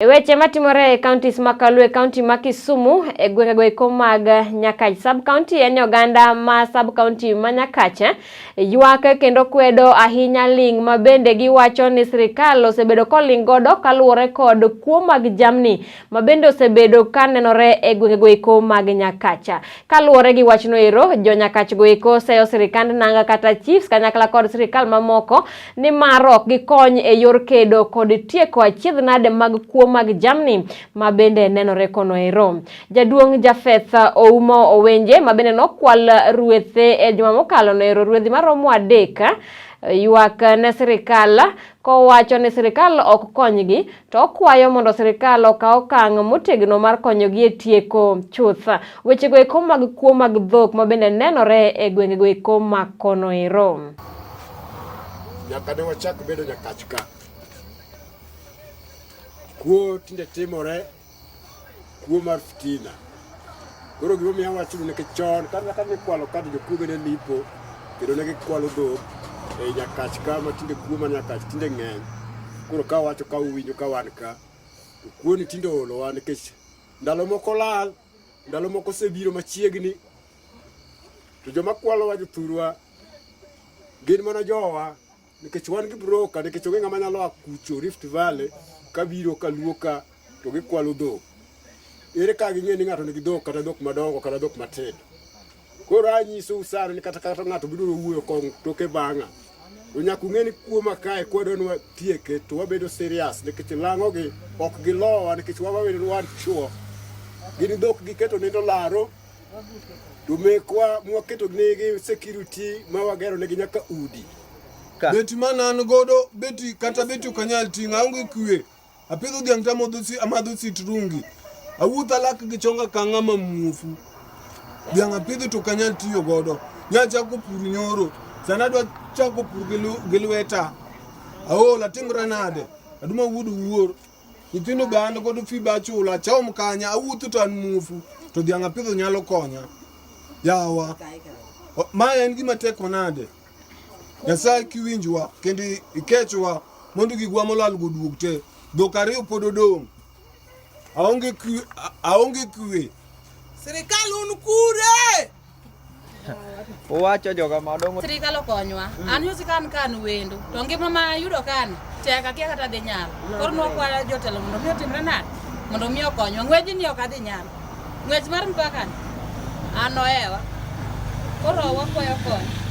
Weche matimore e counties makaluwe county ma Kisumu e gwengego eko mag Nyakach sub county en oganda ma sub county ma Nyakach ywak kendo kwedo ahinya ling ma bende giwacho ni sirikal osebedo koling godo kaluwore kod kuo mag jamni ma bende osebedo kanenore e gwengego eko mag Nyakach. Kaluwore gi wachno ero, jo Nyakach go eko seyo sirikand nanga kata chiefs kanyakla kod sirikal mamoko ni marok gikony e yor kedo kod tieko achiedh nade mag kuo mag jamni ma bende nenore kono ero. Jaduong' Jafeth Oumo Owenje ma bende nokwal ruethe e juma mokalo no ero, ruedhi maromo 3 ywak ne sirikal kowacho ni sirikal ok konygi, to okwayo mondo sirikal okaw okang' motegno mar konyogi e tieko chuth wechego eko mag kuo mag dhok ma bende nenore e gwengego eko ma kono ero. Nyaka ne wachak bedo Nyakach ka. Kuo tinde timore, kuo mar fitina. Koro gimomiyo wacho ni chon kata ne kwalo kata jokuoge ne lipo kendo ne gikwalo dhok e Nyakach ka, ma tinde kuo ma Nyakach tinde ng'eny. Koro ka wacho ka uwinjo ka wan ka, to kuo ni tinde olowa nikech ndalo moko lal, ndalo moko osebiro machiegni. To joma kwalowa jothurwa gin mana jowa, nikech wan gi broka, nikech onge ng'ama nyalo kucho Rift Valley kabiro kaluoka to gikwalo dhok. Ere ka ging'e ni ng'ato nigi dhok kata dhok madongo kata dhok matindo. Koro anyiso usaro ni kata ng'ato biro wuoyo kong toke bang'a, to nyaka ung'e ni kuo makae kwadwa tieke to wabedo serious, nikech lang'ogi ok gilowa, nikech wabedo wan chuo. Gin dhok giketo nindo laro, to mekwa mwaketo negi security ma wagero negi nyaka udi. Beti mana an godo, beti kata beti ukanyal tinga, aonge kwe. Apidho dhiang' ta amadho sitrungi. Awuotho lak gi chonga ka ng'ama muofu. Dhiang' apidho to ukanyal tiyo godo. Nyachako pur nyoro. Sana adwa chako pur gi lweta. Aol atimra nade. Aduma wuodo wuor. Nyithindo be an godo fiba achula. Chom kanya awuotho to an muofu. To dhiang' apidho nyalo konya. Yawa. Ma en gima tek nade. Nyasaye kiwinjwa kendo ikechwa mondo gigwa molal go duog te. Dhok ariyo pod odong'. Aonge kwe. Sirikal un kure. Owacho joga madongo. Sirikal okonywa. An yusi kan wendo. To ngima ma yudo kan tek akia kata dhi nyalo. Koro nokwala jotelo mondo mi otimre nade mondo mi okonywa. Ng'weji ni ok adhi nyalo. Ng'wech mar mpaka an ohewa. Koro wakwayo kony.